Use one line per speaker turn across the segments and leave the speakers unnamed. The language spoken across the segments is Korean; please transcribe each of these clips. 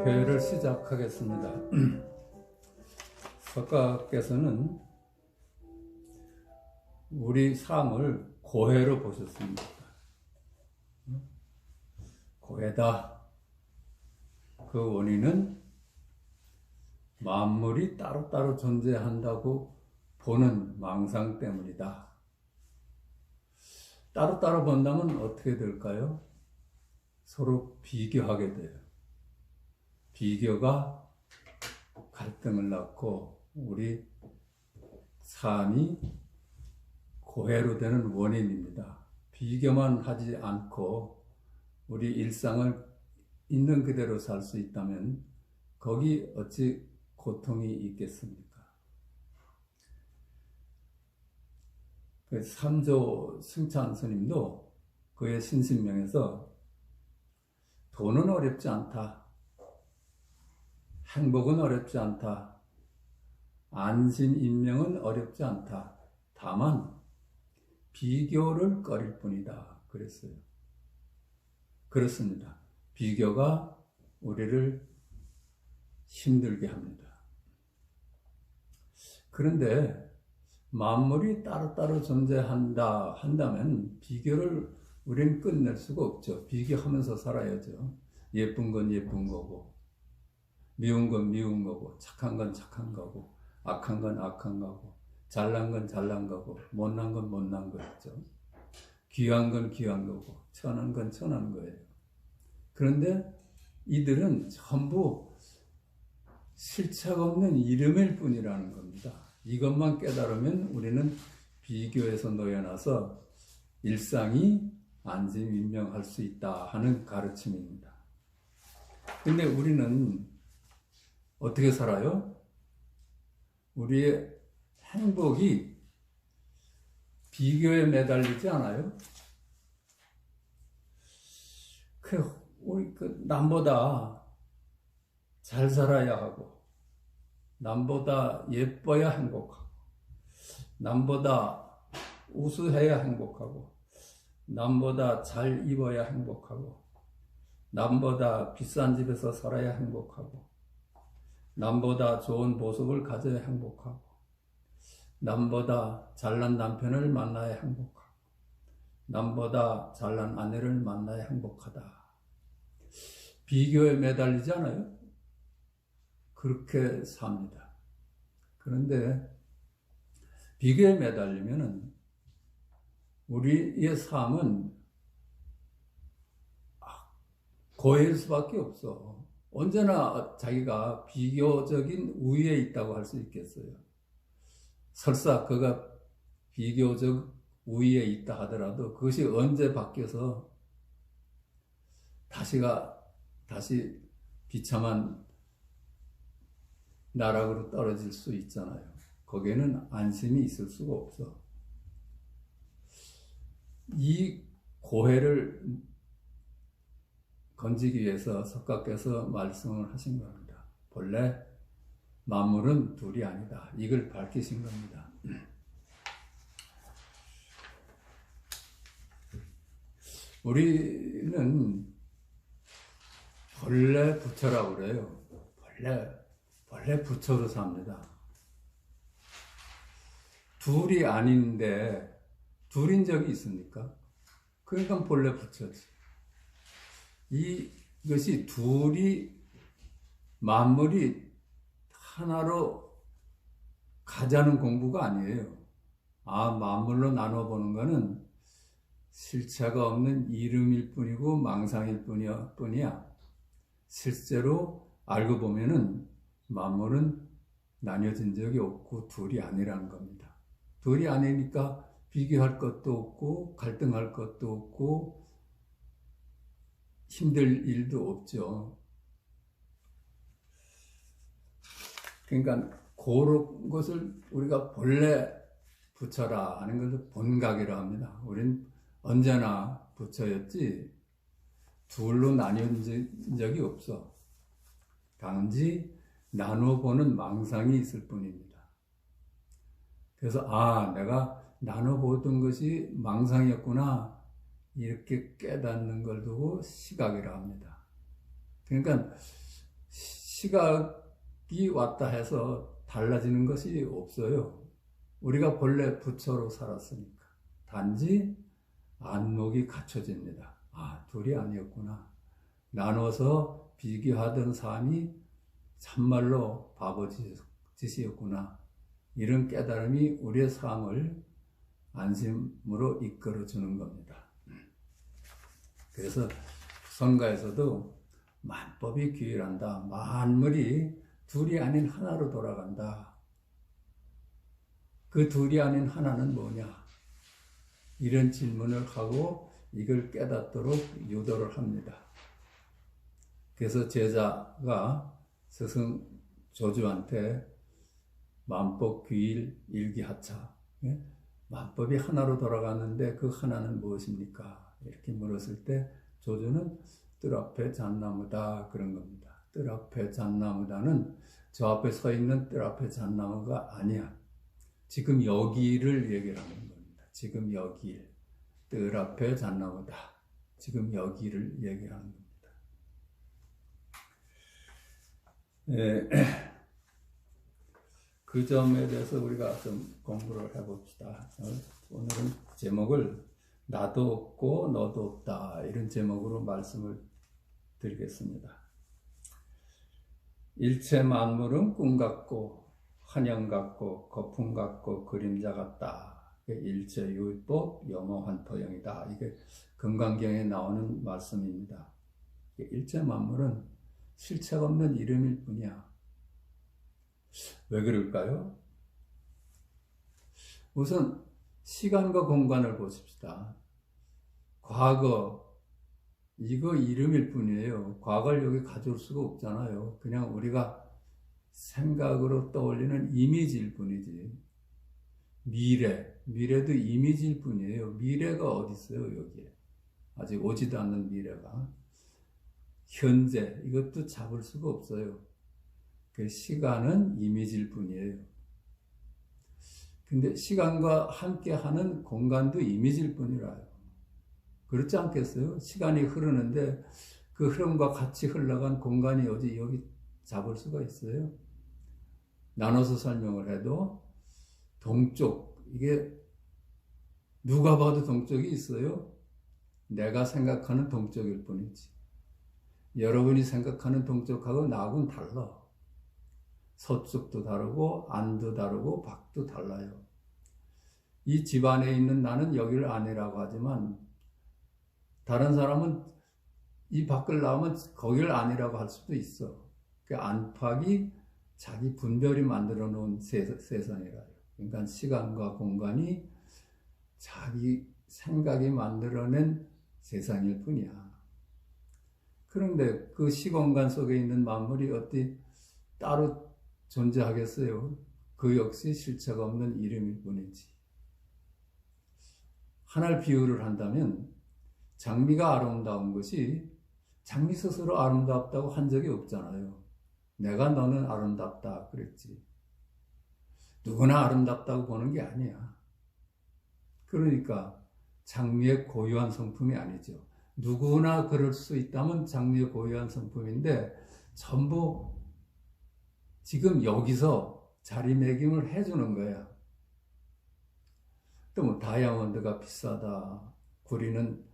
교회를 시작하겠습니다. 석가께서는 우리 삶을 고해로 보셨습니다. 고해다. 그 원인은 만물이 따로따로 존재한다고 보는 망상 때문이다. 따로따로 본다면 어떻게 될까요? 서로 비교하게 돼요. 비교가 갈등을 낳고 우리 삶이 고해로 되는 원인입니다. 비교만 하지 않고 우리 일상을 있는 그대로 살 수 있다면 거기 어찌 고통이 있겠습니까? 그 삼조 승찬 스님도 그의 신신명에서 돈은 어렵지 않다. 행복은 어렵지 않다. 안신인명은 어렵지 않다. 다만 비교를 꺼릴 뿐이다. 그랬어요. 그렇습니다. 비교가 우리를 힘들게 합니다. 그런데 만물이 따로따로 존재한다면 비교를 우리는 끝낼 수가 없죠. 비교하면서 살아야죠. 예쁜 건 예쁜 거고, 미운 건 미운 거고, 착한 건 착한 거고, 악한 건 악한 거고, 잘난 건 잘난 거고, 못난 건 못난 거죠. 귀한 건 귀한 거고, 천한 건 천한 거예요. 그런데 이들은 전부 실체가 없는 이름일 뿐이라는 겁니다. 이것만 깨달으면 우리는 비교에서 놓여나서 일상이 안심인명할 수 있다 하는 가르침입니다. 근데 우리는 어떻게 살아요? 우리의 행복이 비교에 매달리지 않아요? 우리 남보다 잘 살아야 하고, 남보다 예뻐야 행복하고, 남보다 우수해야 행복하고, 남보다 잘 입어야 행복하고, 남보다 비싼 집에서 살아야 행복하고, 남보다 좋은 모습을 가져야 행복하고, 남보다 잘난 남편을 만나야 행복하고, 남보다 잘난 아내를 만나야 행복하다. 비교에 매달리지 않아요? 그렇게 삽니다. 그런데 비교에 매달리면은 우리의 삶은 고해일 수밖에 없어. 언제나 자기가 비교적인 우위에 있다고 할 수 있겠어요. 설사 그가 비교적 우위에 있다 하더라도 그것이 언제 바뀌어서 다시 비참한 나락으로 떨어질 수 있잖아요. 거기에는 안심이 있을 수가 없어. 이 고해를 건지기 위해서 석가께서 말씀을 하신 겁니다. 본래 만물은 둘이 아니다. 이걸 밝히신 겁니다. 우리는 본래 부처라고 그래요. 본래 부처로 삽니다. 둘이 아닌데 둘인 적이 있습니까? 그러니까 본래 부처지. 이것이 만물이 하나로 가자는 공부가 아니에요. 만물로 나눠보는 거는 실체가 없는 이름일 뿐이고 망상일 뿐이야. 실제로 알고 보면은 만물은 나뉘어진 적이 없고 둘이 아니라는 겁니다. 둘이 아니니까 비교할 것도 없고 갈등할 것도 없고 힘들 일도 없죠. 그러니까 그런 것을 우리가 본래 부처라 하는 것을 본각이라 합니다. 우린 언제나 부처였지 둘로 나뉘어진 적이 없어. 단지 나눠보는 망상이 있을 뿐입니다. 그래서 내가 나눠보던 것이 망상이었구나 이렇게 깨닫는 걸 두고 시각이라 합니다. 그러니까 시각이 왔다 해서 달라지는 것이 없어요. 우리가 본래 부처로 살았으니까. 단지 안목이 갖춰집니다. 아, 둘이 아니었구나. 나눠서 비교하던 삶이 참말로 바보짓이었구나. 이런 깨달음이 우리의 삶을 안심으로 이끌어주는 겁니다. 그래서 성가에서도 만법이 규율한다. 만물이 둘이 아닌 하나로 돌아간다. 그 둘이 아닌 하나는 뭐냐? 이런 질문을 하고 이걸 깨닫도록 유도를 합니다. 그래서 제자가 스승 조주한테 만법 규일 일기하차, 만법이 하나로 돌아가는데 그 하나는 무엇입니까? 이렇게 물었을 때 조주는 뜰 앞에 잣나무다 그런 겁니다. 뜰 앞에 잣나무다는 저 앞에 서 있는 뜰 앞에 잣나무가 아니야. 지금 여기를 얘기를 하는 겁니다. 지금 여기 뜰 앞에 잣나무다. 지금 여기를 얘기하는 겁니다. 그 점에 대해서 우리가 좀 공부를 해봅시다. 오늘은 제목을 나도 없고 너도 없다 이런 제목으로 말씀을 드리겠습니다. 일체 만물은 꿈 같고 환영 같고 거품 같고 그림자 같다. 일체 유의법 염호환토영이다. 이게 금강경에 나오는 말씀입니다. 일체 만물은 실체가 없는 이름일 뿐이야. 왜 그럴까요? 우선 시간과 공간을 보십시다. 과거, 이거 이름일 뿐이에요. 과거를 여기 가져올 수가 없잖아요. 그냥 우리가 생각으로 떠올리는 이미지일 뿐이지. 미래도 이미지일 뿐이에요. 미래가 어디 있어요, 여기에. 아직 오지도 않는 미래가. 현재, 이것도 잡을 수가 없어요. 그 시간은 이미지일 뿐이에요. 근데 시간과 함께하는 공간도 이미지일 뿐이라요. 그렇지 않겠어요? 시간이 흐르는데 그 흐름과 같이 흘러간 공간이 어디 여기 잡을 수가 있어요? 나눠서 설명을 해도 동쪽, 이게 누가 봐도 동쪽이 있어요? 내가 생각하는 동쪽일 뿐이지. 여러분이 생각하는 동쪽하고 나하고는 달라. 서쪽도 다르고 안도 다르고 bắc도 달라요. 이 집 안에 있는 나는 여기를 안이라고 하지만 다른 사람은 이 밖을 나오면 거기를 안이라고 할 수도 있어. 그 안팎이 자기 분별이 만들어 놓은 세상이라요. 그러니까 시간과 공간이 자기 생각이 만들어낸 세상일 뿐이야. 그런데 그 시공간 속에 있는 만물이 어디 따로 존재하겠어요? 그 역시 실체가 없는 이름일 뿐이지. 하나를 비유를 한다면 장미가 아름다운 것이 장미 스스로 아름답다고 한 적이 없잖아요. 내가 너는 아름답다 그랬지. 누구나 아름답다고 보는 게 아니야. 그러니까 장미의 고유한 성품이 아니죠. 누구나 그럴 수 있다면 장미의 고유한 성품인데 전부 지금 여기서 자리매김을 해주는 거야. 또 뭐 다이아몬드가 비싸다, 구리는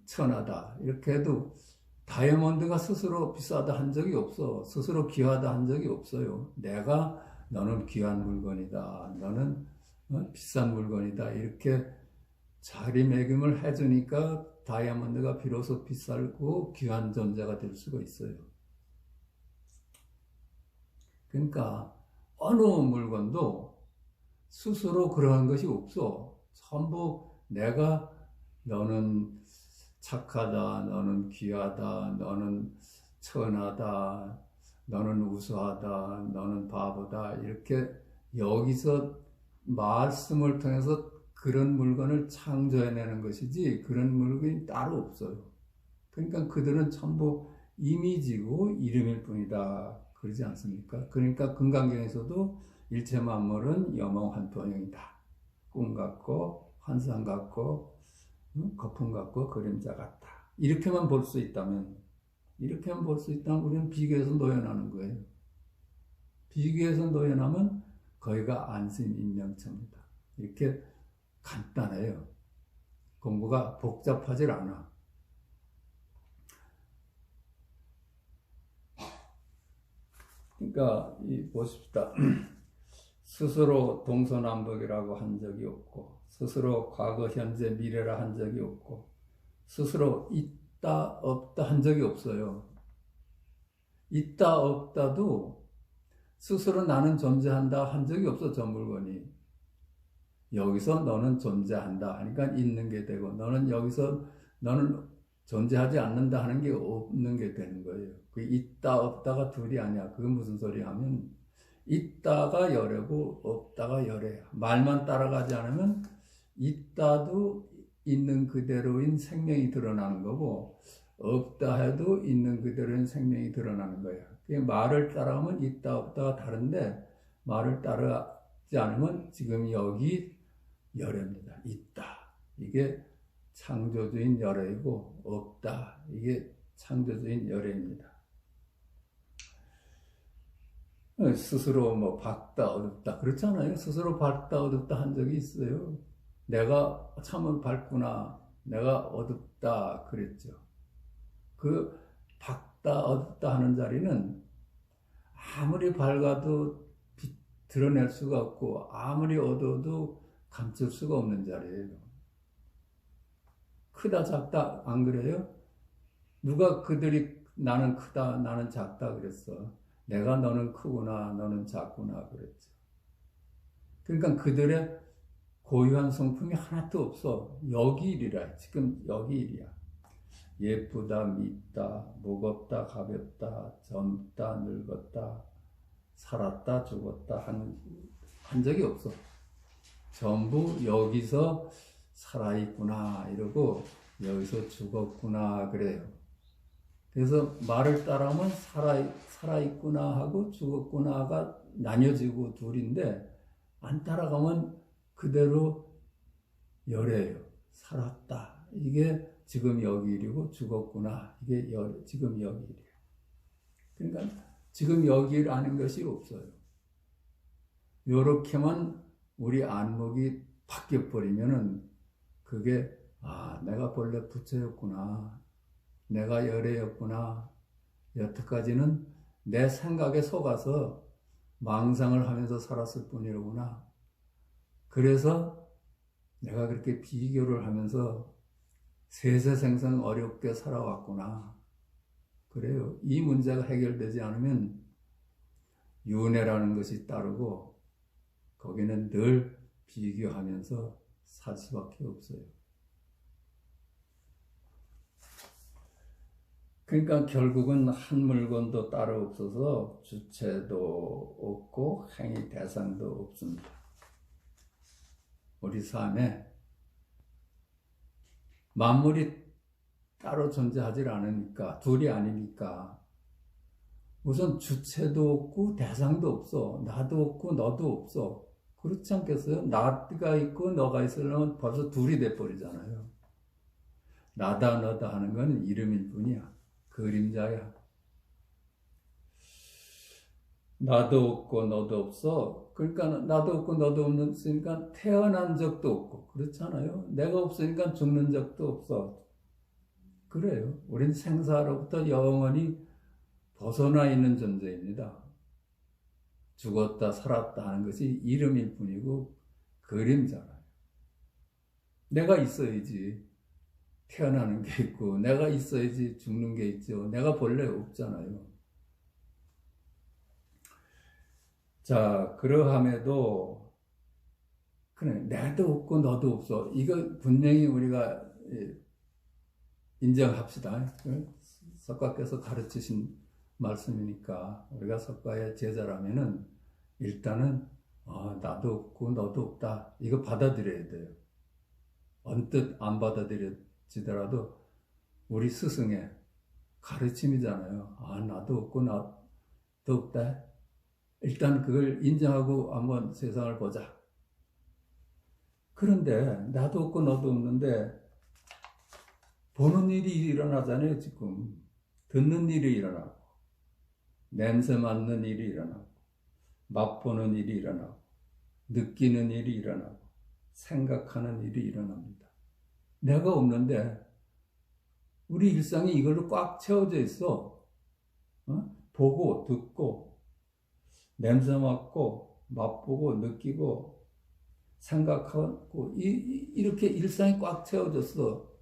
천하다 이렇게 해도 다이아몬드가 스스로 비싸다 한 적이 없어. 스스로 귀하다 한 적이 없어요. 내가 너는 귀한 물건이다, 너는 비싼 물건이다 이렇게 자리매김을 해주니까 다이아몬드가 비로소 비싸고 귀한 존재가 될 수가 있어요. 그러니까 어느 물건도 스스로 그러한 것이 없어. 전부 내가 너는 착하다, 너는 귀하다, 너는 천하다, 너는 우수하다, 너는 바보다 이렇게 여기서 말씀을 통해서 그런 물건을 창조해내는 것이지 그런 물건이 따로 없어요. 그러니까 그들은 전부 이미지고 이름일 뿐이다. 그러지 않습니까? 그러니까 금강경에서도 일체 만물은 염호환토영이다. 꿈 같고 환상 같고 거품 같고 그림자 같다. 이렇게만 볼 수 있다면 이렇게만 볼 수 있다면 우리는 비교에서 노연하는 거예요. 비교에서 노연하면 거기가 안심인명처입니다. 이렇게 간단해요. 공부가 복잡하질 않아. 그러니까 보십시다. 스스로 동서남북이라고 한 적이 없고, 스스로 과거, 현재, 미래라 한 적이 없고, 스스로 있다, 없다 한 적이 없어요. 있다, 없다도 스스로 나는 존재한다 한 적이 없어, 저 물건이. 여기서 너는 존재한다 하니까 있는 게 되고, 너는 여기서 너는 존재하지 않는다 하는 게 없는 게 되는 거예요. 그 있다, 없다가 둘이 아니야. 그게 무슨 소리 하면, 있다가 열애고 없다가 열애야. 말만 따라가지 않으면 있다도 있는 그대로인 생명이 드러나는 거고, 없다 해도 있는 그대로인 생명이 드러나는 거예요. 말을 따라가면 있다 없다가 다른데, 말을 따라가지 않으면 지금 여기 열애입니다. 있다, 이게 창조주인 열애이고, 없다, 이게 창조주인 열애입니다. 스스로 뭐 밝다 어둡다 그렇잖아요. 스스로 밝다 어둡다 한 적이 있어요. 내가 참은 밝구나, 내가 어둡다 그랬죠. 그 밝다 어둡다 하는 자리는 아무리 밝아도 드러낼 수가 없고, 아무리 어두워도 감출 수가 없는 자리예요. 크다 작다 안 그래요? 누가 그들이 나는 크다 나는 작다 그랬어? 내가 너는 크구나 너는 작구나 그랬죠. 그러니까 그들의 고유한 성품이 하나도 없어. 여기 일이라. 지금 여기 일이야. 예쁘다 밉다 무겁다 가볍다 젊다 늙었다 살았다 죽었다 한 적이 없어. 전부 여기서 살아있구나 이러고 여기서 죽었구나 그래요. 그래서 말을 따라하면 살아있구나 하고 죽었구나가 나뉘어지고 둘인데, 안 따라가면 그대로 열애예요. 살았다, 이게 지금 여기 일이고, 죽었구나, 이게 지금 여기 일이에요. 그러니까 지금 여기 일 아는 것이 없어요. 요렇게만 우리 안목이 바뀌어버리면은 그게 내가 본래 부처였구나, 내가 열애였구나, 여태까지는 내 생각에 속아서 망상을 하면서 살았을 뿐이로구나. 그래서 내가 그렇게 비교를 하면서 세세생생 어렵게 살아왔구나. 그래요. 이 문제가 해결되지 않으면 윤회라는 것이 따르고, 거기는 늘 비교하면서 살 수밖에 없어요. 그러니까 결국은 한 물건도 따로 없어서 주체도 없고 행위 대상도 없습니다. 우리 삶에 만물이 따로 존재하지 않으니까, 둘이 아니니까 우선 주체도 없고 대상도 없어. 나도 없고 너도 없어. 그렇지 않겠어요? 나가 있고 너가 있으려면 벌써 둘이 돼버리잖아요. 나다 너다 하는 건 이름일 뿐이야. 그림자야. 나도 없고 너도 없어. 그러니까 나도 없고 너도 없으니까 태어난 적도 없고, 그렇잖아요. 내가 없으니까 죽는 적도 없어. 그래요. 우린 생사로부터 영원히 벗어나 있는 존재입니다. 죽었다 살았다 하는 것이 이름일 뿐이고 그림자라요. 내가 있어야지 태어나는 게 있고, 내가 있어야지 죽는 게 있죠. 내가 본래 없잖아요. 자, 그러함에도 그래, 나도 없고 너도 없어. 이거 분명히 우리가 인정합시다. 석가께서 가르치신 말씀이니까, 우리가 석가의 제자라면은 일단은 나도 없고 너도 없다, 이거 받아들여야 돼요. 언뜻 안 받아들여지더라도 우리 스승의 가르침이잖아요. 나도 없고 나도 없다. 일단 그걸 인정하고 한번 세상을 보자. 그런데 나도 없고 너도 없는데 보는 일이 일어나잖아요. 지금 듣는 일이 일어나고, 냄새 맡는 일이 일어나고, 맛보는 일이 일어나고, 느끼는 일이 일어나고, 생각하는 일이 일어납니다. 내가 없는데 우리 일상이 이걸로 꽉 채워져 있어. 보고, 듣고, 냄새 맡고, 맛보고, 느끼고, 생각하고, 이렇게 일상이 꽉 채워졌어.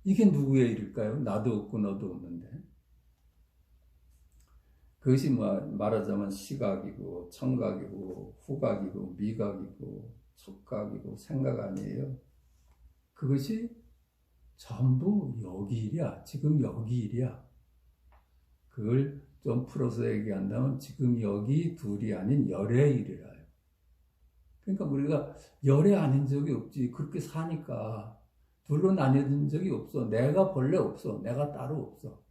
이게 누구의 일일까요? 나도 없고 너도 없는데. 그것이 말하자면 시각이고, 청각이고, 후각이고, 미각이고, 촉각이고, 생각 아니에요. 그것이 전부 여기 일이야. 지금 여기 일이야. 그걸 좀 풀어서 얘기한다면 지금 여기 둘이 아닌 열의 일이라요. 그러니까 우리가 열의 아닌 적이 없지. 그렇게 사니까. 둘로 나뉘어진 적이 없어. 내가 본래 없어. 내가 따로 없어.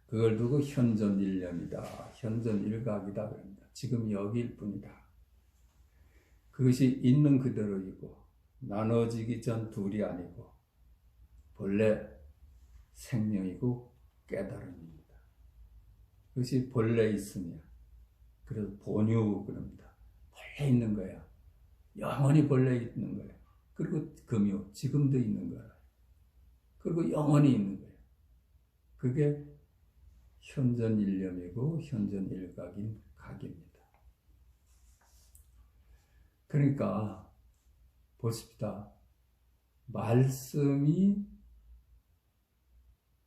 그걸 두고 현존일념이다. 현존일각이다. 그럽니다. 지금 여기일 뿐이다. 그것이 있는 그대로이고 나눠지기 전 둘이 아니고 본래 생명이고 깨달음입니다. 그것이 본래 있으며 그래서 본유 그럽니다. 본래 있는 거야. 영원히 본래 있는 거야. 그리고 금요 지금도 있는 거야. 그리고 영원히 있는 거야. 그게 현존일념이고 현존일각인 각입니다. 그러니까 보십시다.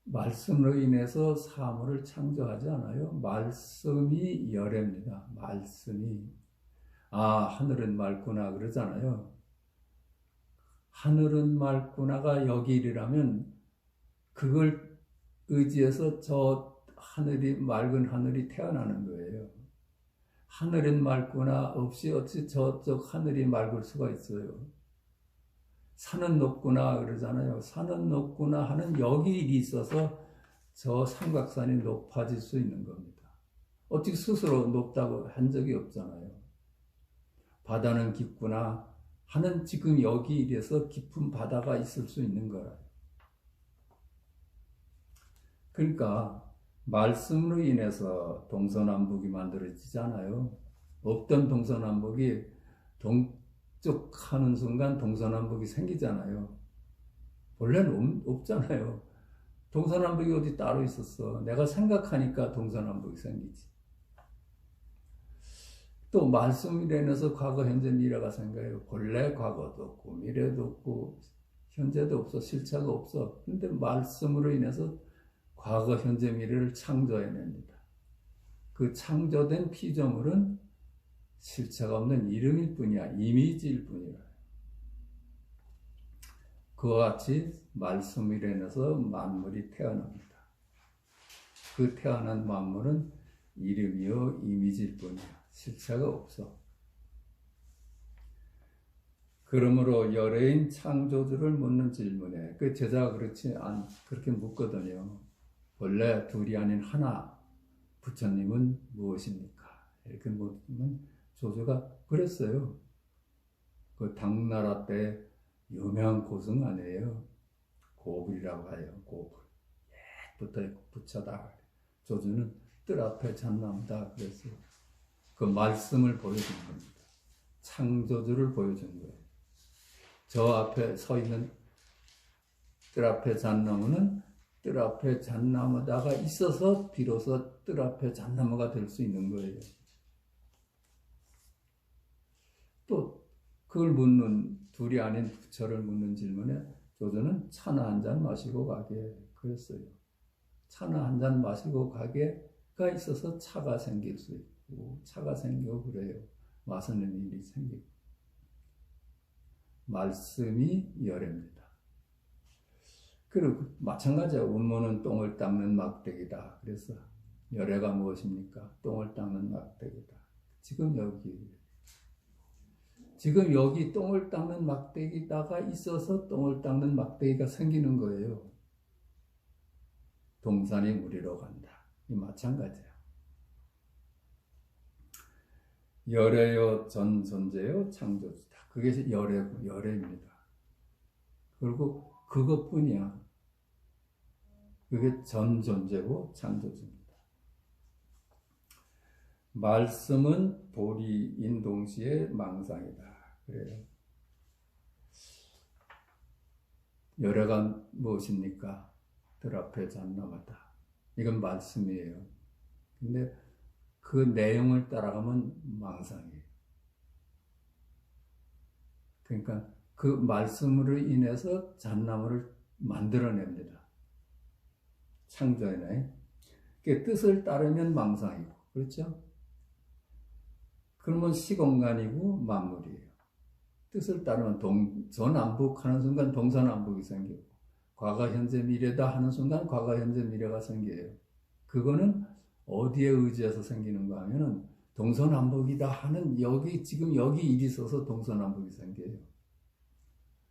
말씀으로 인해서 사물을 창조하지 않아요. 말씀이 열애입니다. 말씀이. 하늘은 맑구나 그러잖아요. 하늘은 맑구나가 여기 일이라면 그걸 의지해서 저 하늘이 맑은 하늘이 태어나는 거예요. 하늘은 맑구나 없이 어찌 저쪽 하늘이 맑을 수가 있어요. 산은 높구나 그러잖아요. 산은 높구나 하는 여기 일이 있어서 저 삼각산이 높아질 수 있는 겁니다. 어떻게 스스로 높다고 한 적이 없잖아요. 바다는 깊구나 하는 지금 여기 일에서 깊은 바다가 있을 수 있는 거라요. 그러니까 말씀으로 인해서 동서남북이 만들어지잖아요. 없던 동서남북이 동쪽하는 순간 동서남북이 생기잖아요. 원래는 없잖아요. 동서남북이 어디 따로 있었어. 내가 생각하니까 동서남북이 생기지. 또 말씀으로 인해서 과거, 현재, 미래가 생겨요. 본래 과거도 없고 미래도 없고 현재도 없어. 실체가 없어. 근데 말씀으로 인해서 과거, 현재, 미래를 창조해냅니다. 그 창조된 피조물은 실체가 없는 이름일 뿐이야. 이미지일 뿐이라. 그와 같이 말씀으로 인해서 만물이 태어납니다. 그 태어난 만물은 이름이요 이미지일 뿐이야. 실체가 없어. 그러므로 열애인 창조주를 묻는 질문에 그 제자가 그렇게 묻거든요. 원래 둘이 아닌 하나, 부처님은 무엇입니까? 이렇게 묻으면 조조가 그랬어요. 그 당나라 때 유명한 고승 아니에요. 고불이라고 해요. 고불. 옛부터 부처다. 조조는 뜰 앞에 잣나무다 그랬어요. 그 말씀을 보여준 겁니다. 창조주를 보여준 거예요. 저 앞에 서 있는 뜰 앞에 잣나무는 뜰 앞에 잣나무다가 있어서 비로소 뜰 앞에 잣나무가 될 수 있는 거예요. 또 그걸 묻는 둘이 아닌 부처를 묻는 질문에 조조는 차나 한 잔 마시고 가게 그랬어요. 차나 한 잔 마시고 가게가 있어서 차가 생길 수 있고 차가 생기고 그래요. 마시는 일이 생기고 말씀이 열애입니다. 그리고 마찬가지야. 운모는 똥을 닦는 막대기다. 그래서 열애가 무엇입니까? 똥을 닦는 막대기다. 지금 여기 똥을 닦는 막대기다가 있어서 똥을 닦는 막대기가 생기는 거예요. 동산이 무리로 간다. 이 마찬가지야. 열애요 전 존재요 창조주다. 그게 열애입니다. 그리고 그것뿐이야. 그게 전 존재고 창조주입니다. 말씀은 보리인 동시에 망상이다. 그래요. 열애가 무엇입니까? 들 앞에 잔나마다. 이건 말씀이에요. 근데 그 내용을 따라가면 망상이에요. 그러니까 그 말씀으로 인해서 잣나무를 만들어냅니다. 창조해내. 그 뜻을 따르면 망상이고, 그렇죠? 그러면 시공간이고 만물이에요. 뜻을 따르면 전남북 하는 순간 동서남북이 생기고, 과거, 현재, 미래다 하는 순간 과거, 현재, 미래가 생겨요. 그거는 어디에 의지해서 생기는가 하면은 동서남북이다 하는 지금 여기 일이 있어서 동서남북이 생겨요.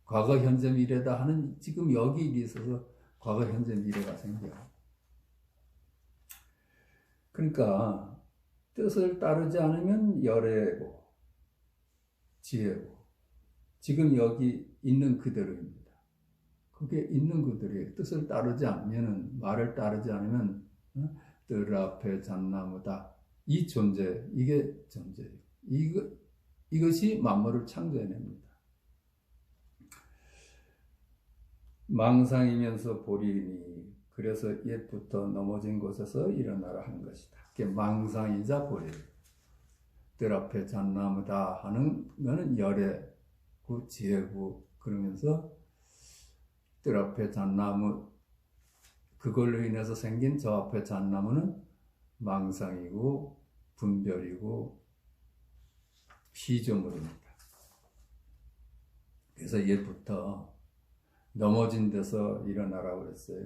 과거, 현재, 미래다 하는 지금 여기 일이 있어서 과거, 현재, 미래가 생겨요. 그러니까 뜻을 따르지 않으면 열애고 지혜고 지금 여기 있는 그대로입니다. 그게 있는 그대로예요. 뜻을 따르지 않으면 말을 따르지 않으면 뜰 앞에 잣나무다. 이 존재, 이게 존재예요. 이것이 만물을 창조해냅니다. 망상이면서 보리니 그래서 옛부터 넘어진 곳에서 일어나라 한 것이다. 그게 망상이자 보리예요. 뜰 앞에 잣나무다 하는 거는 열애고 지혜고 그러면서 뜰 앞에 잣나무 그걸로 인해서 생긴 저 앞에 잣나무는 망상이고 분별이고 피조물입니다. 그래서 옛부터 넘어진 데서 일어나라고 그랬어요.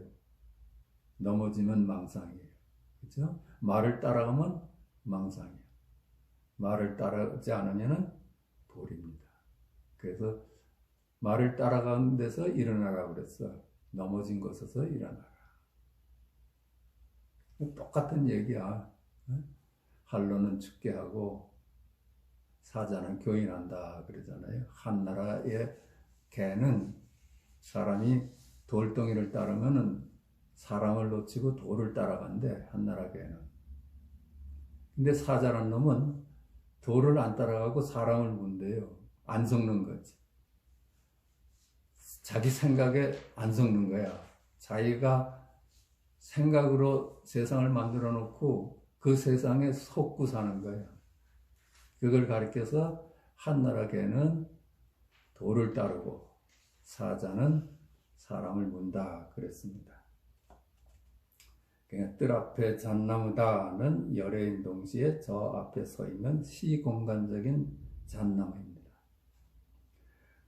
넘어지면 망상이에요. 그렇죠? 말을 따라가면 망상이에요. 말을 따르지 않으면 볼입니다. 그래서 말을 따라가는 데서 일어나라고 그랬어. 넘어진 곳에서 일어나라. 똑같은 얘기야. 한로는 춥게 하고 사자는 교인한다 그러잖아요. 한 나라의 개는 사람이 돌덩이를 따르면은 사람을 놓치고 돌을 따라간대. 한 나라 개는. 근데 사자란 놈은 돌을 안 따라가고 사람을 본대요. 안 섞는 거지. 자기 생각에 안 섞는 거야. 자기가 생각으로 세상을 만들어 놓고 그 세상에 속고 사는 거야. 그걸 가리켜서 한나라 개는 돌을 따르고 사자는 사람을 문다 그랬습니다. 그러니까 뜰 앞에 잣나무다는 열애인 동시에 저 앞에 서 있는 시공간적인 잣나무입니다.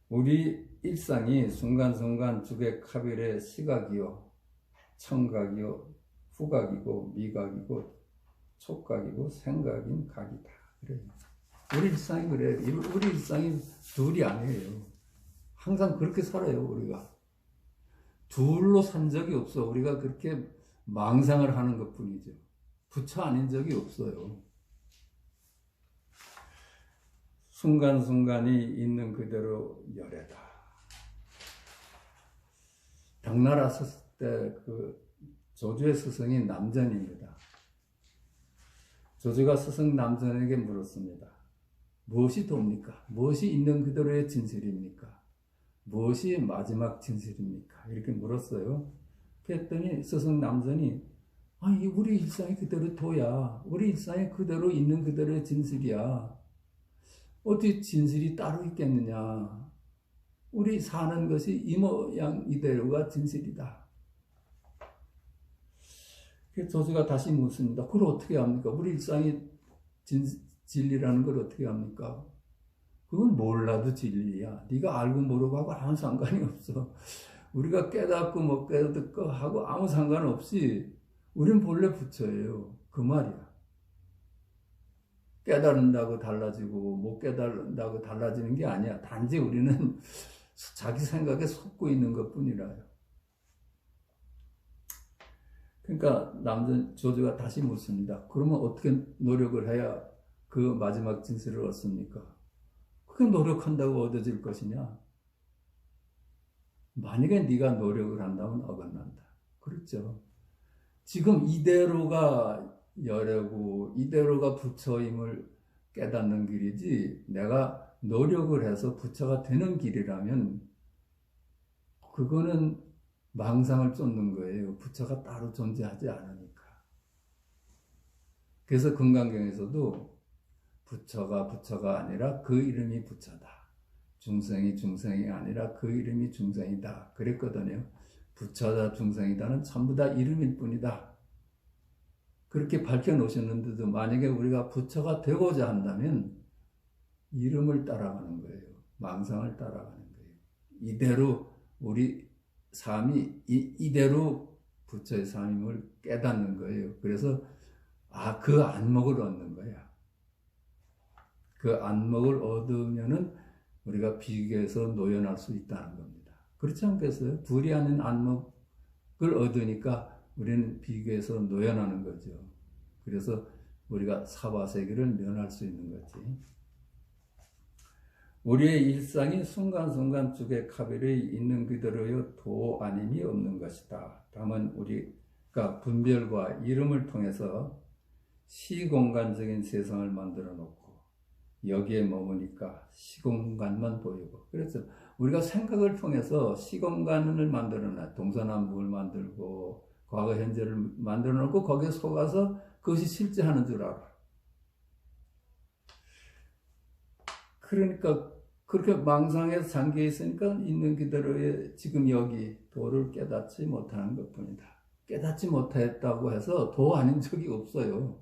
우리 일상이 순간순간 주객합일의 시각이요, 청각이요, 후각이고 미각이고 촉각이고 생각인 각이다. 그래요. 우리 일상이 그래요. 우리 일상이 둘이 아니에요. 항상 그렇게 살아요. 우리가 둘로 산 적이 없어. 우리가 그렇게 망상을 하는 것뿐이죠. 부처 아닌 적이 없어요. 순간순간이 있는 그대로 열애다. 당나라 때 그 조주의 스승이 남전입니다. 조주가 스승 남전에게 물었습니다. 무엇이 돕니까? 무엇이 있는 그대로의 진실입니까? 무엇이 마지막 진실입니까? 이렇게 물었어요. 그랬더니 스승 남전이 우리 일상이 그대로 도야. 우리 일상이 그대로 있는 그대로의 진실이야. 어떻게 진실이 따로 있겠느냐. 우리 사는 것이 이 모양 이대로가 진실이다. 조주가 다시 묻습니다. 그걸 어떻게 합니까? 우리 일상이 진리라는 걸 어떻게 합니까? 그건 몰라도 진리야. 네가 알고 모르고 하고 아무 상관이 없어. 우리가 깨닫고 못 깨닫고 하고 아무 상관없이 우린 본래 부처예요. 그 말이야. 깨달은다고 달라지고 못 깨달은다고 달라지는 게 아니야. 단지 우리는 자기 생각에 속고 있는 것뿐이라요. 그러니까 조주가 다시 묻습니다. 그러면 어떻게 노력을 해야 그 마지막 진실을 얻습니까? 그게 노력한다고 얻어질 것이냐? 만약에 네가 노력을 한다면 어긋난다. 그렇죠. 지금 이대로가 열애고 이대로가 부처임을 깨닫는 길이지, 내가 노력을 해서 부처가 되는 길이라면 그거는 망상을 쫓는 거예요. 부처가 따로 존재하지 않으니까. 그래서 금강경에서도 부처가 아니라 그 이름이 부처다. 중생이 아니라 그 이름이 중생이다. 그랬거든요. 부처다 중생이다는 전부 다 이름일 뿐이다. 그렇게 밝혀놓으셨는데도 만약에 우리가 부처가 되고자 한다면 이름을 따라가는 거예요. 망상을 따라가는 거예요. 이대로 우리 삶이 이대로 부처의 삶임을 깨닫는 거예요. 그래서 그 안목을 얻는 거야. 그 안목을 얻으면은 우리가 비교에서 노연할 수 있다는 겁니다. 그렇지 않겠어요? 둘이 아닌 안목을 얻으니까 우리는 비교에서 노연하는 거죠. 그래서 우리가 사바세계를 면할 수 있는 거지. 우리의 일상이 순간순간 주객하별이 있는 그대로의 도 아님이 없는 것이다. 다만 우리가 분별과 이름을 통해서 시공간적인 세상을 만들어 놓고 여기에 머무니까 시공간만 보이고, 그래서 우리가 생각을 통해서 시공간을 만들어 놔. 동서남북을 만들고 과거 현재를 만들어 놓고 거기에 속아서 그것이 실제 하는 줄 알아. 그러니까 그렇게 망상에 잠겨 있으니까 있는 그대로의 지금 여기 도를 깨닫지 못하는 것뿐이다. 깨닫지 못했다고 해서 도 아닌 적이 없어요.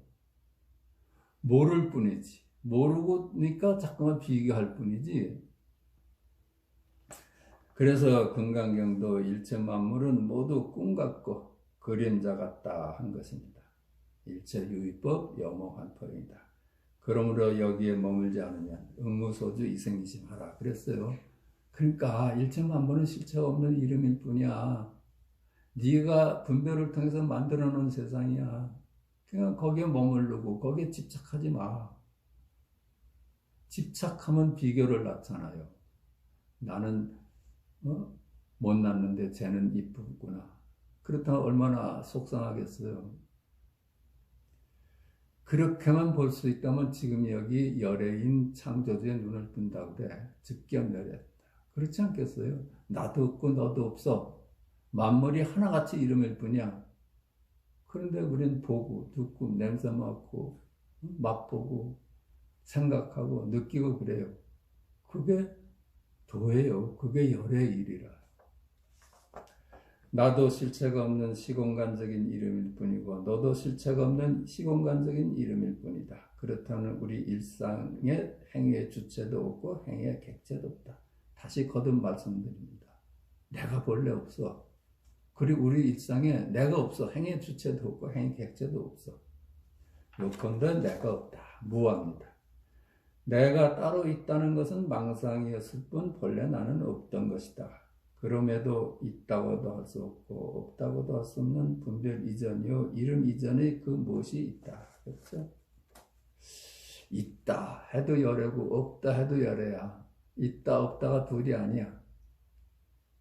모를 뿐이지. 모르고니까 자꾸만 비교할 뿐이지. 그래서 금강경도 일체 만물은 모두 꿈 같고 그림자 같다 한 것입니다. 일체 유의법 영호한포이다. 그러므로 여기에 머물지 않으면 응무소주 이생이심하라 그랬어요. 그러니까 일체 만물은 실체가 없는 이름일 뿐이야. 네가 분별을 통해서 만들어 놓은 세상이야. 그냥 거기에 머무르고 거기에 집착하지 마. 집착하면 비교를 낳잖아요. 나는 못났는데 쟤는 이쁘구나. 그렇다면 얼마나 속상하겠어요. 그렇게만 볼 수 있다면 지금 여기 열애인 창조주의 눈을 뜬다고 그래. 즉견열애다. 그렇지 않겠어요? 나도 없고 너도 없어. 만물이 하나같이 이름일 뿐이야. 그런데 우린 보고 듣고 냄새 맡고 맛보고 생각하고 느끼고 그래요. 그게 도예요. 그게 열의 일이라. 나도 실체가 없는 시공간적인 이름일 뿐이고 너도 실체가 없는 시공간적인 이름일 뿐이다. 그렇다면 우리 일상에 행위의 주체도 없고 행위의 객체도 없다. 다시 거듭 말씀드립니다. 내가 본래 없어. 그리고 우리 일상에 내가 없어. 행위의 주체도 없고 행위 객체도 없어. 요컨대 내가 없다. 무합니다. 내가 따로 있다는 것은 망상이었을 뿐 본래 나는 없던 것이다. 그럼에도 있다고도 할 수 없고 없다고도 할 수 없는 분별 이전이요 이름 이전의 그 무엇이 있다. 그렇죠? 있다 해도 열애고 없다 해도 열애야. 있다 없다가 둘이 아니야.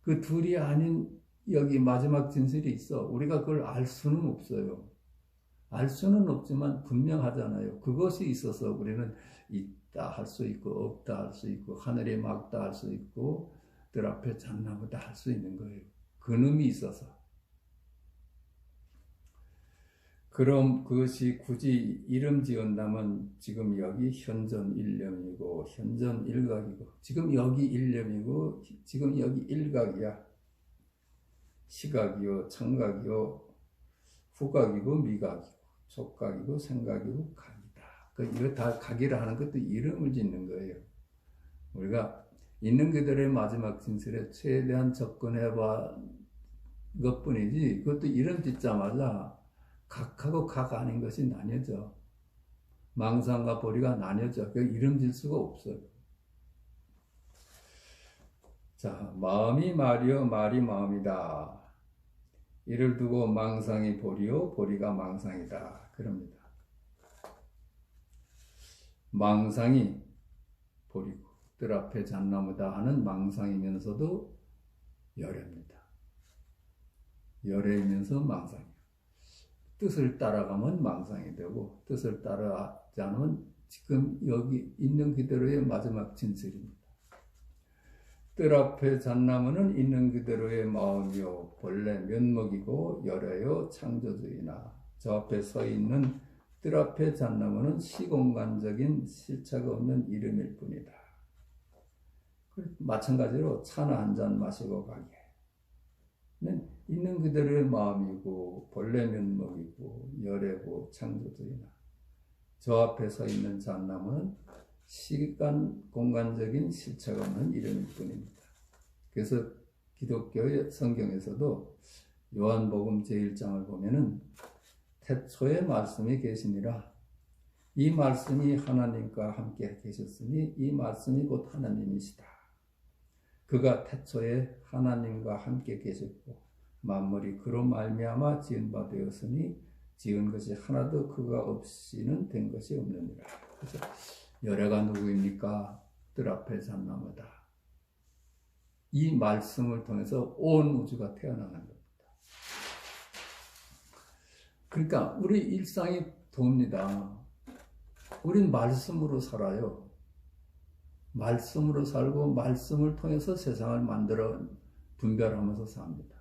그 둘이 아닌 여기 마지막 진실이 있어. 우리가 그걸 알 수는 없어요. 알 수는 없지만 분명하잖아요. 그것이 있어서 우리는 있다 할 수 있고 없다 할 수 있고 하늘이 맑다 할 수 있고 들 앞에 잣나무다 할 수 있는 거예요. 그놈이 있어서. 그럼 그것이 굳이 이름 지은다면 지금 여기 현전 일념이고 현전 일각이고 지금 여기 일념이고 지금 여기 일각이야. 시각이요 청각이요 후각이고 미각이고 촉각이고 생각이고 각이다. 이거 다 각이라 하는 것도 이름을 짓는 거예요. 우리가 있는 그들의 마지막 진술에 최대한 접근해봐 것뿐이지 그것도 이름 짓자마자 각하고 각 아닌 것이 나뉘어져. 망상과 보리가 나뉘어져. 그 이름 질 수가 없어요. 자, 마음이 말이요 말이 마음이다. 이를 두고 망상이 보리요 보리가 망상이다. 그럽니다. 망상이 보리고 뜰 앞에 잣나무다 하는 망상이면서도 열애입니다. 열애이면서 망상이에요. 뜻을 따라가면 망상이 되고 뜻을 따라하지 않으면 지금 여기 있는 그대로의 마지막 진실입니다. 뜰 앞에 잣나무는 있는 그대로의 마음이요 본래 면목이고 열애요 창조주이나 저 앞에 서 있는 뜰 앞에 잣나무는 시공간적인 실체가 없는 이름일 뿐이다. 마찬가지로 차나 한 잔 마시고 가게는 있는 그대로의 마음이고 본래 면목이고 열애고 창조주이나 저 앞에 서 있는 잣나무는 시간 공간적인 실체가 없는 이름일 뿐입니다. 그래서 기독교의 성경에서도 요한복음 제1장을 보면은 태초에 말씀이 계시니라 이 말씀이 하나님과 함께 계셨으니 이 말씀이 곧 하나님이시다. 그가 태초에 하나님과 함께 계셨고 만물이 그로 말미암아 지은 바 되었으니 지은 것이 하나도 그가 없이는 된 것이 없느니라. 그래서 열애가 누구입니까? 뜰 앞에 잣나무다. 이 말씀을 통해서 온 우주가 태어나는 겁니다. 그러니까 우리 일상이 돕니다. 우린 말씀으로 살아요. 말씀으로 살고 말씀을 통해서 세상을 만들어 분별하면서 삽니다.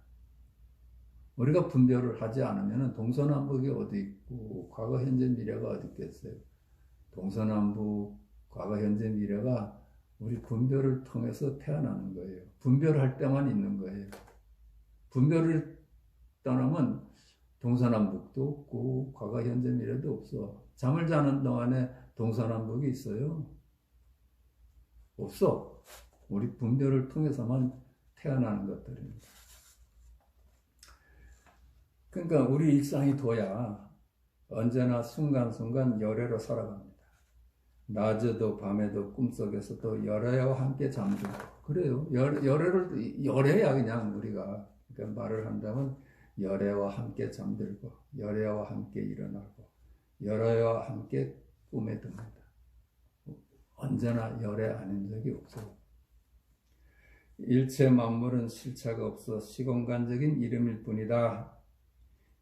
우리가 분별을 하지 않으면 동서남북이 어디 있고 과거 현재 미래가 어디 있겠어요. 동서남북 과거 현재 미래가 우리 분별을 통해서 태어나는 거예요. 분별할 때만 있는 거예요. 분별을 떠나면 동서남북도 없고 과거 현재 미래도 없어. 잠을 자는 동안에 동서남북이 있어요? 없어. 우리 분별을 통해서만 태어나는 것들입니다. 그러니까 우리 일상이 둬야 언제나 순간순간 열애로 살아갑니다. 낮에도 밤에도 꿈속에서도 열애와 함께 잠들고 그래요. 열애야 그냥 우리가 그러니까 말을 한다면 열애와 함께 잠들고 열애와 함께 일어나고 열애와 함께 꿈에 듭니다. 언제나 열애 아닌 적이 없어요. 일체 만물은 실체가 없어 시공간적인 이름일 뿐이다.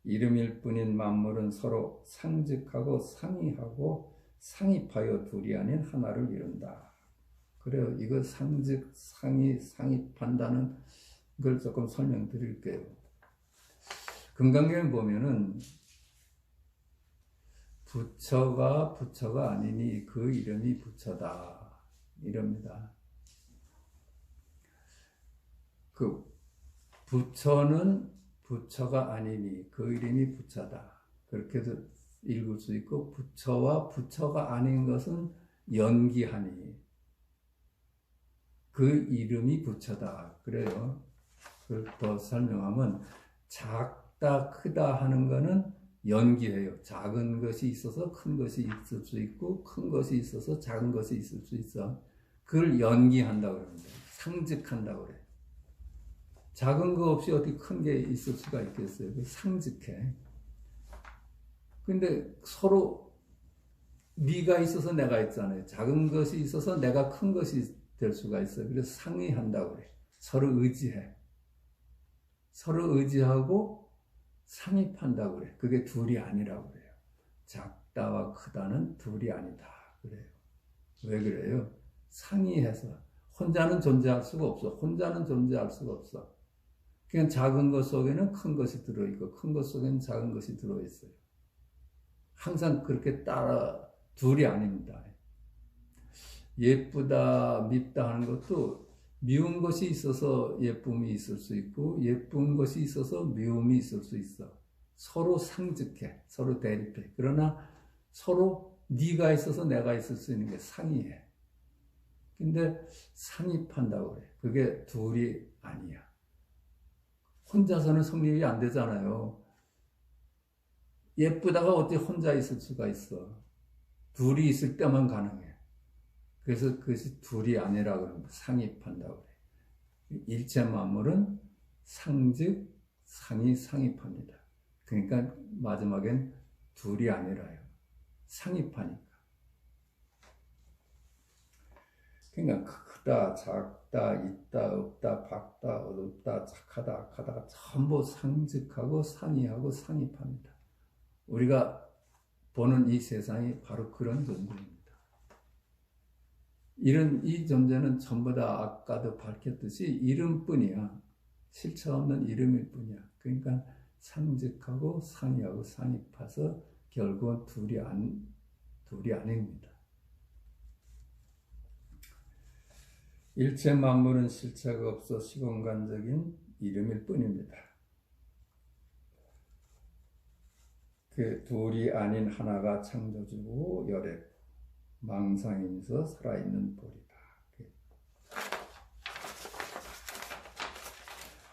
이름일 뿐인 만물은 서로 상직하고 상이하고 상입하여 둘이 아닌 하나를 이룬다. 그래요. 이거 상직, 상이, 상입한다는 걸 조금 설명드릴게요. 금강경에 보면은 부처가 아니니 그 이름이 부처다. 이럽니다. 그 부처는 부처가 아니니 그 이름이 부처다. 그렇게도 읽을 수 있고 부처와 부처가 아닌 것은 연기하니 그 이름이 부처다. 그래요. 그걸 더 설명하면 작다 크다 하는 거는 연기해요. 작은 것이 있어서 큰 것이 있을 수 있고 큰 것이 있어서 작은 것이 있을 수 있어. 그걸 연기한다고 그럽니다. 상직한다고 그래요. 작은 거 없이 어떻게 큰 게 있을 수가 있겠어요? 상직해. 근데 서로 네가 있어서 내가 있잖아요. 작은 것이 있어서 내가 큰 것이 될 수가 있어요. 그래서 상의한다고 그래요. 서로 의지해. 서로 의지하고 상입한다고 그래요. 그게 둘이 아니라고 그래요. 작다와 크다는 둘이 아니다. 그래요. 왜 그래요? 상의해서. 혼자는 존재할 수가 없어. 혼자는 존재할 수가 없어. 그냥 작은 것 속에는 큰 것이 들어있고 큰 것 속에는 작은 것이 들어있어요. 항상 그렇게 따라 둘이 아닙니다. 예쁘다, 밉다 하는 것도 미운 것이 있어서 예쁨이 있을 수 있고 예쁜 것이 있어서 미움이 있을 수 있어. 서로 상직해, 서로 대립해. 그러나 서로 네가 있어서 내가 있을 수 있는 게 상이해. 근데 상입한다고 그래. 그게 둘이 아니야. 혼자서는 성립이 안 되잖아요. 예쁘다가 어떻게 혼자 있을 수가 있어. 둘이 있을 때만 가능해. 그래서 그것이 둘이 아니라 그럽니다. 상입한다고 그래. 일체 만물은 상즉, 상이 상입합니다. 그러니까 마지막엔 둘이 아니라요. 상입하니까. 그러니까 크다, 작다, 있다, 없다, 밝다, 어둡다, 착하다, 악하다가 전부 상직하고 상의하고 상입합니다. 우리가 보는 이 세상이 바로 그런 존재입니다. 이 존재는 전부 다 아까도 밝혔듯이 이름뿐이야. 실체 없는 이름일 뿐이야. 그러니까 상즉하고 상이하고 상입해서 결국은 둘이 아닙니다. 일체 만물은 실체가 없어 시공간적인 이름일 뿐입니다. 그 둘이 아닌 하나가 창조주고 열애고 망상이면서 살아있는 볼이다.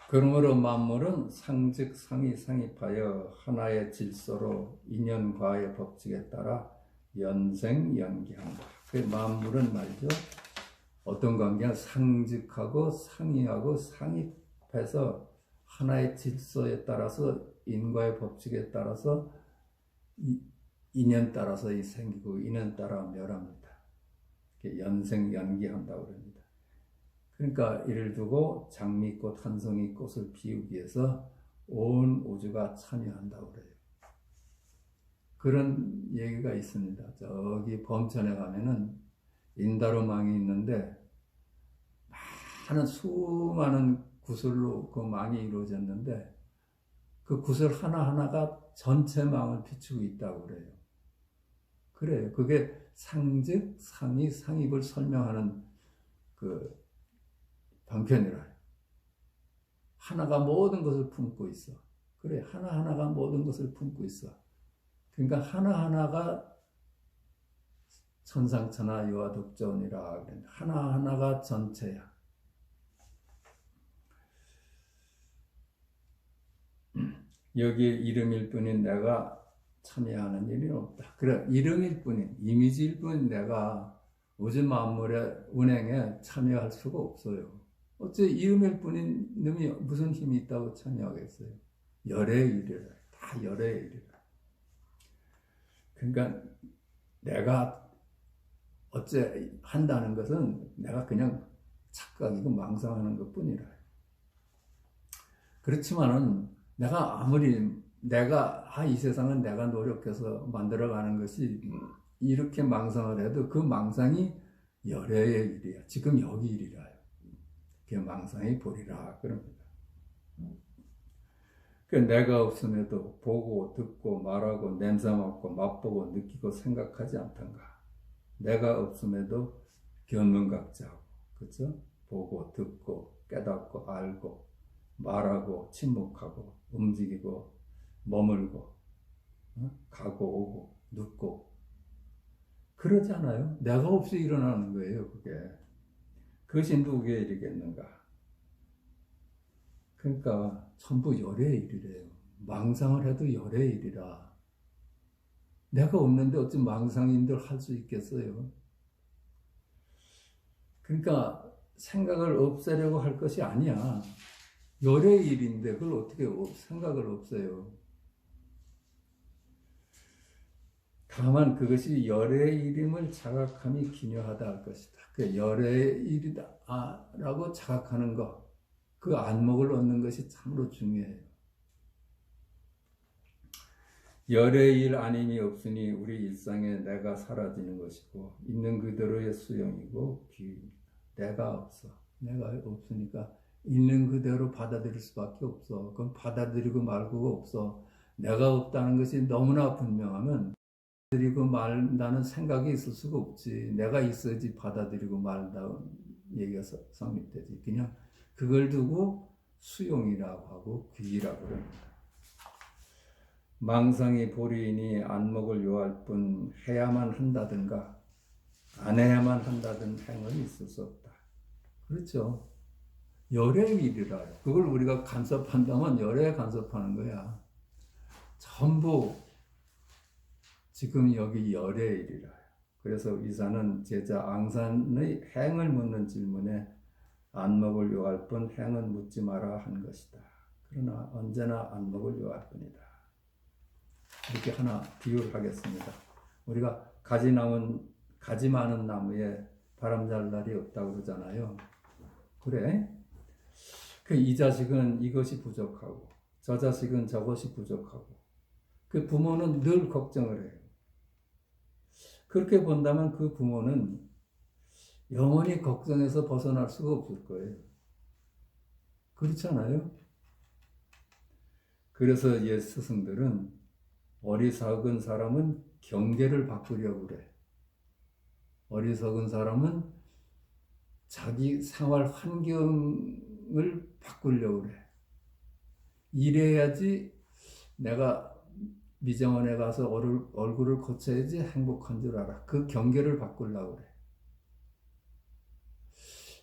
그러므로 만물은 상즉 상이 상입하여 하나의 질서로 인연과의 법칙에 따라 연생연기한다. 그 만물은 말이죠. 어떤 관계는 상즉하고 상이하고 상입해서 하나의 질서에 따라서 인과의 법칙에 따라서 인연 따라서 생기고 인연 따라 멸합니다. 연생연기한다고 그럽니다. 그러니까 이를 두고 장미꽃 한 송이 꽃을 피우기 위해서 온 우주가 참여한다고 그래요. 그런 얘기가 있습니다. 저기 범천에 가면은 인다로망이 있는데 수많은 구슬로 그 망이 이루어졌는데 그 구슬 하나하나가 전체 망을 비추고 있다고 그래요. 그래요. 그게 상즉, 상이, 상입을 설명하는 그 방편이라. 하나가 모든 것을 품고 있어. 그래, 하나하나가 모든 것을 품고 있어. 그러니까 하나하나가 천상천하 유아독존이라. 하나하나가 전체야. 여기에 이름일 뿐인 내가 참여하는 일이 없다. 그래, 이름일 뿐인, 이미지일 뿐인 내가 우주 만물의 운행에 참여할 수가 없어요. 어째 이름일 뿐인 놈이 무슨 힘이 있다고 참여하겠어요? 열의 일이라. 다 열의 일이라. 그러니까 내가 어째 한다는 것은 내가 그냥 착각이고 망상하는 것 뿐이라. 그렇지만은 이 세상은 내가 노력해서 만들어가는 것이 이렇게 망상을 해도 그 망상이 열애의 일이야. 지금 여기 일이라요. 그게 망상이 보리라 그럽니다. 그 내가 없음에도 보고 듣고 말하고 냄새 맡고 맛보고 느끼고 생각하지 않던가. 내가 없음에도 견문각자하고, 그렇죠? 보고 듣고 깨닫고 알고 말하고 침묵하고 움직이고 머물고 가고 오고 눕고 그러지 않아요? 내가 없이 일어나는 거예요. 그것이 누구의 일이겠는가? 그러니까 전부 열의 일이래요. 망상을 해도 열의 일이라. 내가 없는데 어찌 망상인들 할 수 있겠어요? 그러니까 생각을 없애려고 할 것이 아니야. 열의 일인데 그걸 어떻게 생각을 없애요? 다만 그것이 열의 일임을 자각함이 기묘하다 할 것이다. 그 열의 일이다 라고 자각하는 것, 그 안목을 얻는 것이 참으로 중요해요. 열의 일 아님이 없으니 우리 일상에 내가 사라지는 것이고 있는 그대로의 수용이고 비유입니다. 내가 없으니까 있는 그대로 받아들일 수밖에 없어. 그건 받아들이고 말고가 없어. 내가 없다는 것이 너무나 분명하면 받아들이고 말다는 생각이 있을 수가 없지. 내가 있어야지 받아들이고 말다는 얘기가 성립되지. 그냥 그걸 두고 수용이라고 하고 귀라고 합니다. 망상이 보리이니 안목을 요할 뿐 해야만 한다든가 안 해야만 한다든 행은 있을 수 없다. 그렇죠. 열의 일이라. 그걸 우리가 간섭한다면 열에 간섭하는 거야. 전부 지금 여기 열의 일이라. 그래서 의사는 제자 앙산의 행을 묻는 질문에 안목을 요할 뿐 행은 묻지 마라 한 것이다. 그러나 언제나 안목을 요할 뿐이다. 이렇게 하나 비유를 하겠습니다. 우리가 가지 많은 나무에 바람 잘 날이 없다고 그러잖아요. 그래? 이 자식은 이것이 부족하고 저 자식은 저것이 부족하고 그 부모는 늘 걱정을 해요. 그렇게 본다면 그 부모는 영원히 걱정에서 벗어날 수가 없을 거예요. 그렇잖아요? 그래서 옛 스승들은 어리석은 사람은 경계를 바꾸려고 그래. 어리석은 사람은 자기 생활 환경을 바꾸려고 그래. 이래야지 내가 미정원에 가서 얼굴을 고쳐야지 행복한 줄 알아. 그 경계를 바꾸려고 그래.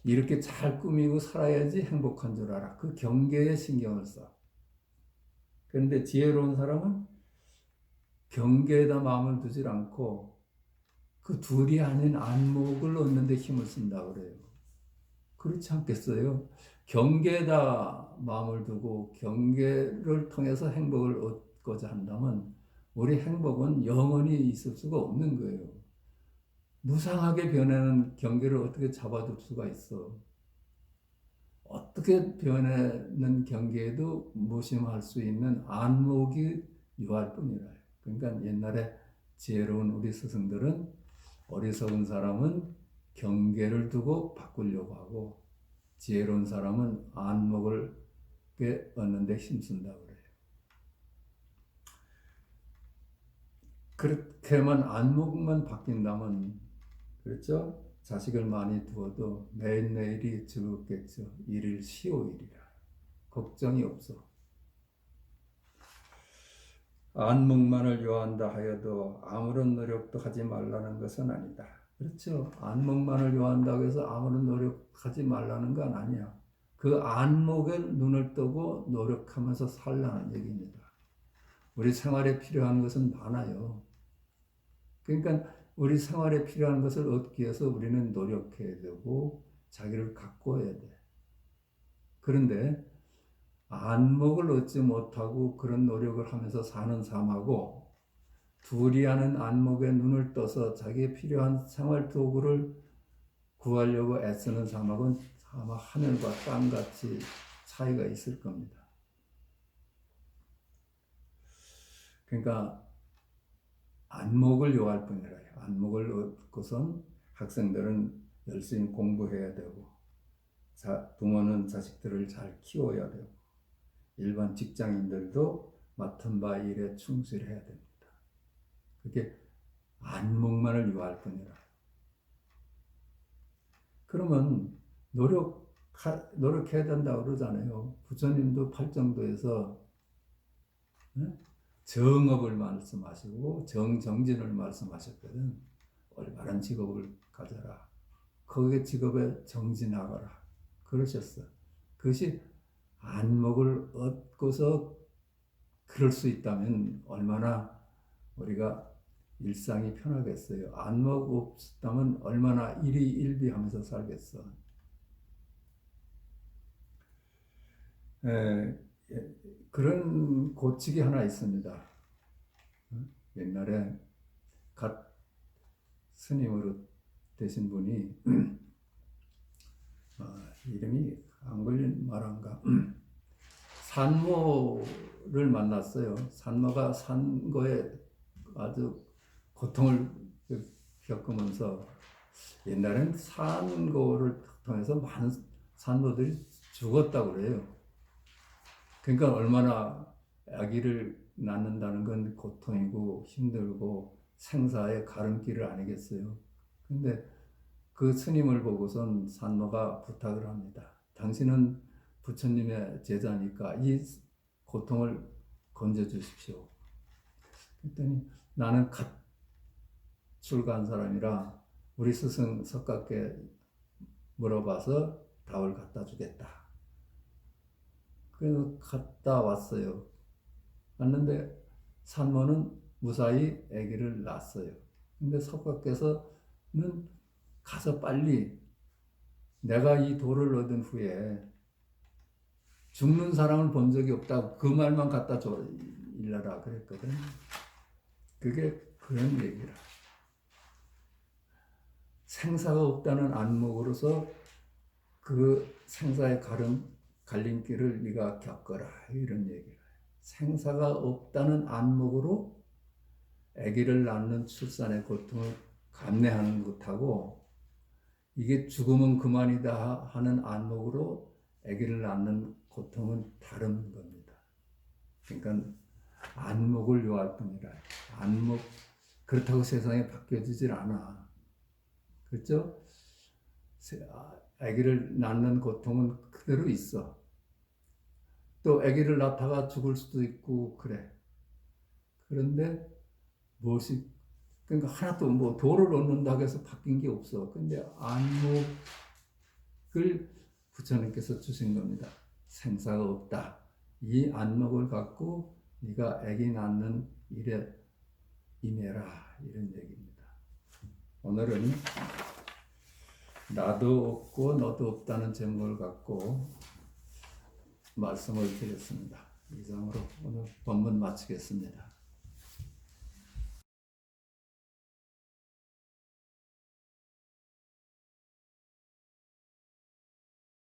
이렇게 잘 꾸미고 살아야지 행복한 줄 알아. 그 경계에 신경을 써. 그런데 지혜로운 사람은 경계에다 마음을 두질 않고 그 둘이 아닌 안목을 얻는 데 힘을 쓴다 그래요. 그렇지 않겠어요? 경계에다 마음을 두고 경계를 통해서 행복을 얻고자 한다면 우리 행복은 영원히 있을 수가 없는 거예요. 무상하게 변하는 경계를 어떻게 잡아둘 수가 있어? 어떻게 변하는 경계에도 무심할 수 있는 안목이 유할 뿐이라. 그러니까 옛날에 지혜로운 우리 스승들은 어리석은 사람은 경계를 두고 바꾸려고 하고 지혜로운 사람은 안목을 얻는 데 힘쓴다고 그래요. 그렇게만 안목만 바뀐다면 그렇죠? 자식을 많이 두어도 매일매일이 즐겁겠죠. 일일 시오일이라. 걱정이 없어. 안목만을 요한다 하여도 아무런 노력도 하지 말라는 것은 아니다. 그렇죠. 안목만을 요한다고 해서 아무런 노력하지 말라는 건 아니야. 그 안목에 눈을 뜨고 노력하면서 살라는 얘기입니다. 우리 생활에 필요한 것은 많아요. 그러니까 우리 생활에 필요한 것을 얻기 위해서 우리는 노력해야 되고 자기를 가꿔야 돼. 그런데 안목을 얻지 못하고 그런 노력을 하면서 사는 삶하고 둘이 하는 안목에 눈을 떠서 자기의 필요한 생활 도구를 구하려고 애쓰는 삶하고는 아마 하늘과 땅같이 차이가 있을 겁니다. 그러니까 안목을 요할 뿐이라. 안목을 얻고선 학생들은 열심히 공부해야 되고 부모는 자식들을 잘 키워야 되고 일반 직장인들도 맡은 바 일에 충실해야 됩니다. 그게 안목만을 요할 뿐이라. 그러면 노력해야 된다고 그러잖아요. 부처님도 팔정도에서 정업을 말씀하시고 정진을 말씀하셨거든. 올바른 직업을 가져라. 거기에 직업에 정진하거라. 그러셨어. 그것이 안목을 얻고서 그럴 수 있다면 얼마나 우리가 일상이 편하겠어요. 안목 없다면 얼마나 일희일비하면서 살겠어. 그런 고치기 하나 있습니다. 옛날에 갓 스님으로 되신 분이 이름이 안 걸린 말한가 산모를 만났어요. 산모가 산거에 아주 고통을 겪으면서 옛날엔 산고를 통해서 많은 산모들이 죽었다고 그래요. 그러니까 얼마나 아기를 낳는다는 건 고통이고 힘들고 생사의 가름길 아니겠어요. 근데 그 스님을 보고선 산모가 부탁을 합니다. 당신은 부처님의 제자니까 이 고통을 건져주십시오. 그랬더니 나는 갓 출가한 사람이라 우리 스승 석가께 물어봐서 답을 갖다 주겠다. 그래서 갔다 왔어요. 왔는데 산모는 무사히 아기를 낳았어요. 근데 석가께서는 가서 빨리 내가 이 도를 얻은 후에 죽는 사람을 본 적이 없다고 그 말만 갖다 줘 일러라 그랬거든. 그게 그런 얘기라. 생사가 없다는 안목으로서 그 생사의 갈림길을 네가 겪어라 이런 얘기라. 생사가 없다는 안목으로 아기를 낳는 출산의 고통을 감내하는 것하고 이게 죽으면 그만이다 하는 안목으로 아기를 낳는 고통은 다른 겁니다. 그러니까 안목을 요할 뿐이라. 안목 그렇다고 세상에 바뀌어지질 않아. 그렇죠? 아기를 낳는 고통은 그대로 있어. 또 아기를 낳다가 죽을 수도 있고 그래. 그런데 무엇이 그러니까 하나도 뭐 도를 얻는다고 해서 바뀐 게 없어. 근데 안목을 부처님께서 주신 겁니다. 생사가 없다. 이 안목을 갖고 네가 아기 낳는 일에 임해라 이런 얘기입니다. 오늘은 나도 없고 너도 없다는 제목을 갖고 말씀을 드렸습니다. 이상으로 오늘 본문 마치겠습니다.